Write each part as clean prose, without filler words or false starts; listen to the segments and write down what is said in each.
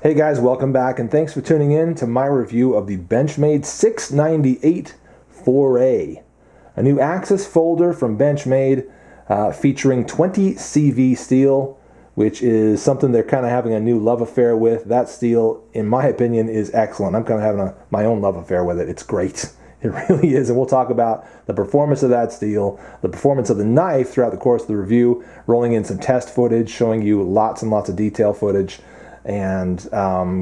Hey guys, welcome back and thanks for tuning in to my review of the Benchmade 698 Foray, a new axis folder from Benchmade featuring 20 CV steel, which is something they're kind of having a new love affair with. That steel, in my opinion, is excellent. I'm kind of having my own love affair with it. It's great. It really is, and we'll talk about the performance of that steel, the performance of the knife throughout the course of the review, rolling in some test footage, showing you lots and lots of detail footage, and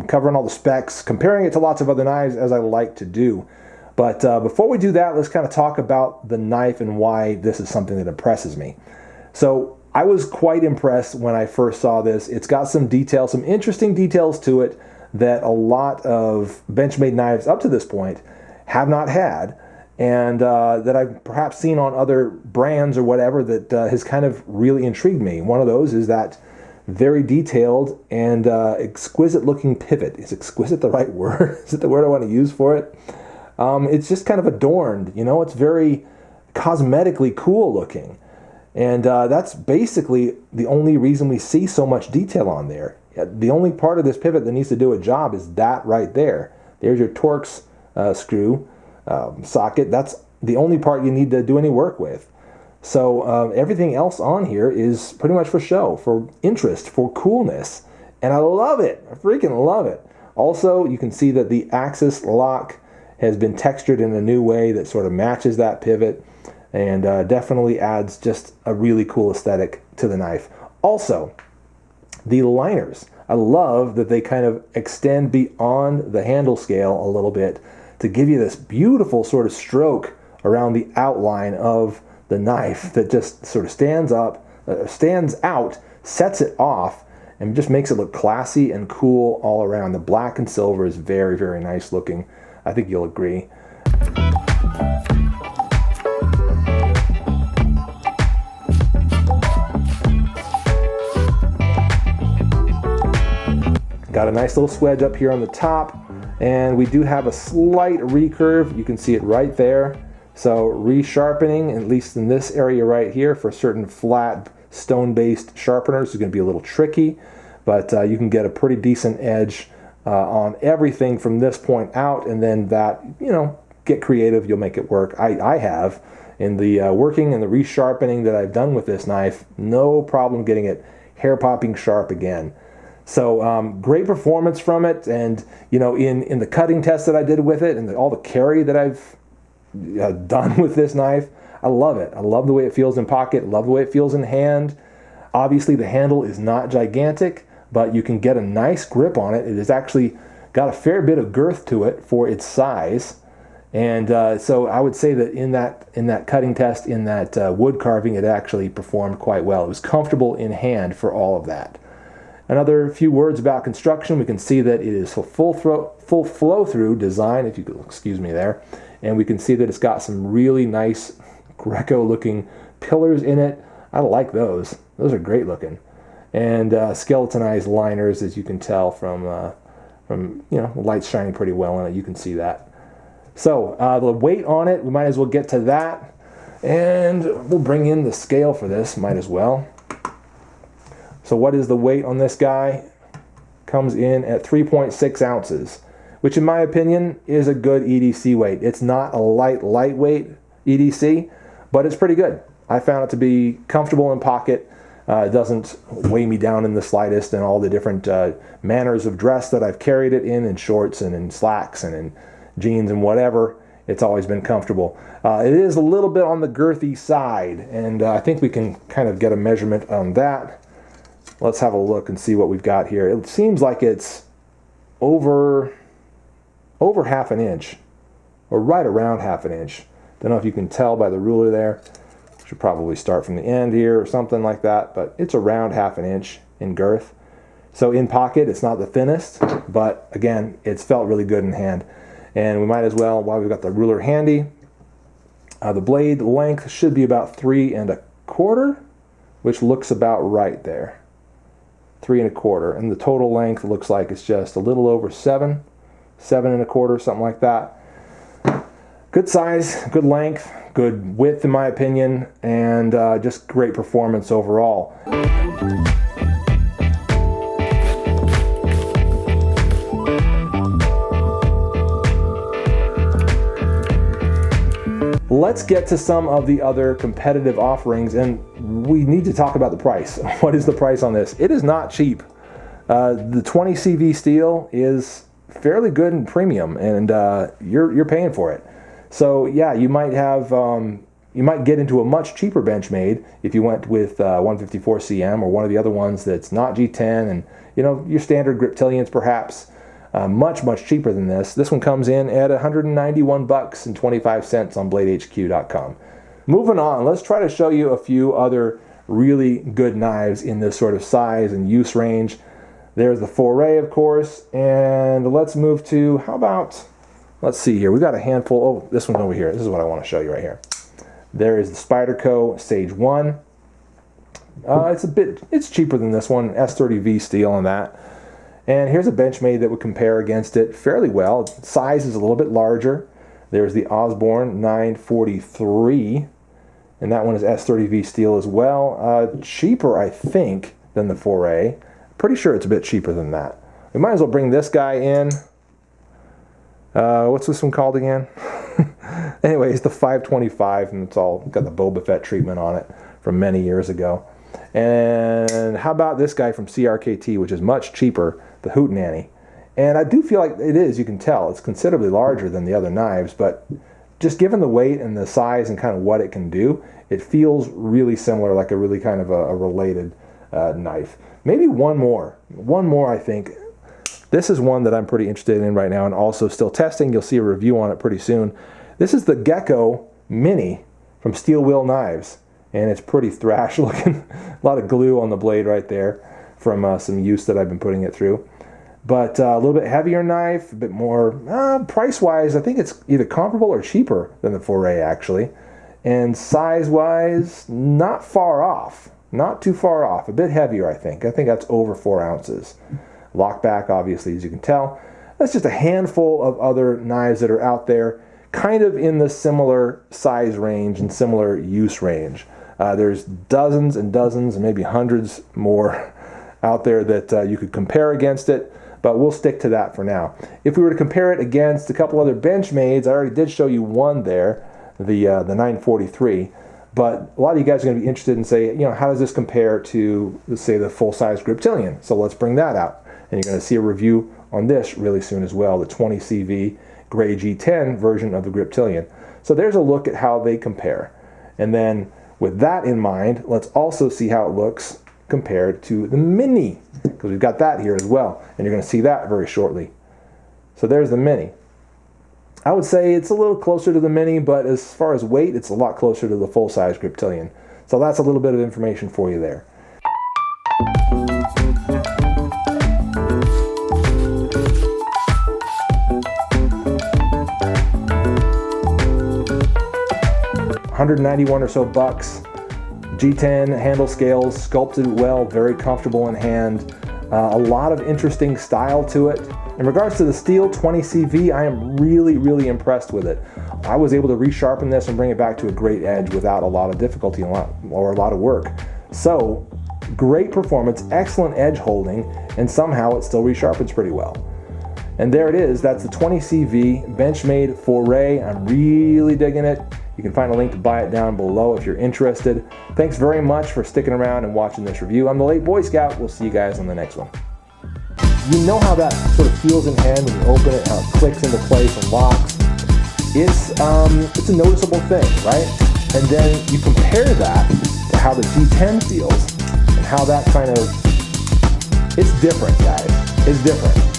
covering all the specs, comparing it to lots of other knives as I like to do. But before we do that, let's kind of talk about the knife and why this is something that impresses me. So I was quite impressed when I first saw this. It's got some details, some interesting details to it that a lot of Benchmade knives up to this point have not had, and that I've perhaps seen on other brands or whatever that has kind of really intrigued me. One of those is that very detailed and exquisite looking pivot. Is exquisite the right word? Is it the word I want to use for it? It's just kind of adorned, you know, it's very cosmetically cool looking. And that's basically the only reason we see so much detail on there. The only part of this pivot that needs to do a job is that right there. There's your Torx screw socket. That's the only part you need to do any work with. So everything else on here is pretty much for show, for interest, for coolness. And I love it. I freaking love it. Also, you can see that the axis lock has been textured in a new way that sort of matches that pivot, and definitely adds just a really cool aesthetic to the knife. Also, the liners. I love that they kind of extend beyond the handle scale a little bit to give you this beautiful sort of stroke around the outline of the knife that just sort of stands out, sets it off, and just makes it look classy and cool all around. The black and silver is very, very nice looking. I think you'll agree. Got a nice little swedge up here on the top, and we do have a slight recurve. You can see it right there. So resharpening, at least in this area right here, for certain flat stone-based sharpeners is going to be a little tricky, but you can get a pretty decent edge on everything from this point out, and then that, you know, get creative, you'll make it work. I have, in the working and the resharpening that I've done with this knife, no problem getting it hair-popping sharp again. So great performance from it, and you know, in the cutting test that I did with it, and all the carry that I've done with this knife, I love it. I love the way it feels in pocket, love the way it feels in hand. Obviously the handle is not gigantic, but you can get a nice grip on it. It has actually got a fair bit of girth to it for its size, and so I would say that in that cutting test, in that wood carving, it actually performed quite well. It was comfortable in hand for all of that. Another few words about construction. We can see that it is a full flow through design, if you could excuse me there. And we can see that it's got some really nice Greco looking pillars in it. I like those. Those are great looking. And skeletonized liners, as you can tell from you know, the light's shining pretty well on it. You can see that. So the weight on it, we might as well get to that. And we'll bring in the scale for this, might as well. So what is the weight on this guy? Comes in at 3.6 ounces, which in my opinion is a good EDC weight. It's not a lightweight EDC, but it's pretty good. I found it to be comfortable in pocket. It doesn't weigh me down in the slightest, and all the different manners of dress that I've carried it in shorts and in slacks and in jeans and whatever, it's always been comfortable. It is a little bit on the girthy side, and I think we can kind of get a measurement on that. Let's have a look and see what we've got here. It seems like it's over half an inch, or right around half an inch. Don't know if you can tell by the ruler there. Should probably start from the end here or something like that, but it's around half an inch in girth. So in pocket, it's not the thinnest, but again, it's felt really good in hand. And we might as well, while we've got the ruler handy, the blade length should be about 3 1/4, which looks about right there. 3 1/4, and the total length looks like it's just a little over 7 1/4, something like that. Good size, good length, good width in my opinion, and just great performance overall. Let's get to some of the other competitive offerings, and we need to talk about the price. What is the price on this? It is not cheap. The 20 CV steel is fairly good and premium, and you're paying for it. So yeah, you might have you might get into a much cheaper Benchmade if you went with 154 CM or one of the other ones that's not G10, and you know, your standard Griptilians perhaps. Much cheaper than this. This one comes in at $191.25 on BladeHQ.com. Moving on, let's try to show you a few other really good knives in this sort of size and use range. There's the Foray, of course, and let's move to, how about, let's see here. We've got a handful. Oh, this one's over here. This is what I want to show you right here. There is the Spyderco Sage 1. It's cheaper than this one, S30V steel on that. And here's a Benchmade that would compare against it fairly well. Size is a little bit larger. There's the Osborne 943, and that one is S30V steel as well. Cheaper, I think, than the Foray. Pretty sure it's a bit cheaper than that. We might as well bring this guy in. What's this one called again? Anyways, the 525, and it's all got the Boba Fett treatment on it from many years ago. And how about this guy from CRKT, which is much cheaper, the Hootenanny. And I do feel like it is, you can tell, it's considerably larger than the other knives, but just given the weight and the size and kind of what it can do, it feels really similar, like a really kind of a related knife. Maybe one more I think. This is one that I'm pretty interested in right now and also still testing. You'll see a review on it pretty soon. This is the Gecko Mini from Steel Wheel Knives. And it's pretty thrash looking. A lot of glue on the blade right there from some use that I've been putting it through. But a little bit heavier knife, a bit more price-wise. I think it's either comparable or cheaper than the Foray actually. And size-wise, not far off. Not too far off. A bit heavier, I think. I think that's over 4 ounces. Lockback, obviously, as you can tell. That's just a handful of other knives that are out there, kind of in the similar size range and similar use range. There's dozens and dozens and maybe hundreds more out there that you could compare against it, but we'll stick to that for now. If we were to compare it against a couple other Benchmades, I already did show you one there, the 943, but a lot of you guys are going to be interested in say, you know, how does this compare to, let's say, the full-size Griptilian? So let's bring that out, and you're going to see a review on this really soon as well, the 20 CV Gray G10 version of the Griptilian. So there's a look at how they compare, and then with that in mind, let's also see how it looks compared to the Mini, because we've got that here as well, and you're going to see that very shortly. So there's the Mini. I would say it's a little closer to the Mini, but as far as weight, it's a lot closer to the full-size Griptilian. So that's a little bit of information for you there. $191 or so bucks. G10 handle scales, sculpted well, very comfortable in hand. A lot of interesting style to it. In regards to the steel 20 CV, I am really impressed with it. I was able to resharpen this and bring it back to a great edge without a lot of difficulty or a lot of work. So, great performance, excellent edge holding, and somehow it still resharpens pretty well. And there it is, that's the 20 CV Benchmade Foray. I'm really digging it. You can find a link to buy it down below if you're interested. Thanks very much for sticking around and watching this review. I'm the Late Boy Scout. We'll see you guys on the next one. You know how that sort of feels in hand when you open it, how it clicks into place and locks. It's a noticeable thing, right? And then you compare that to how the G10 feels and how that kind of, it's different, guys. It's different.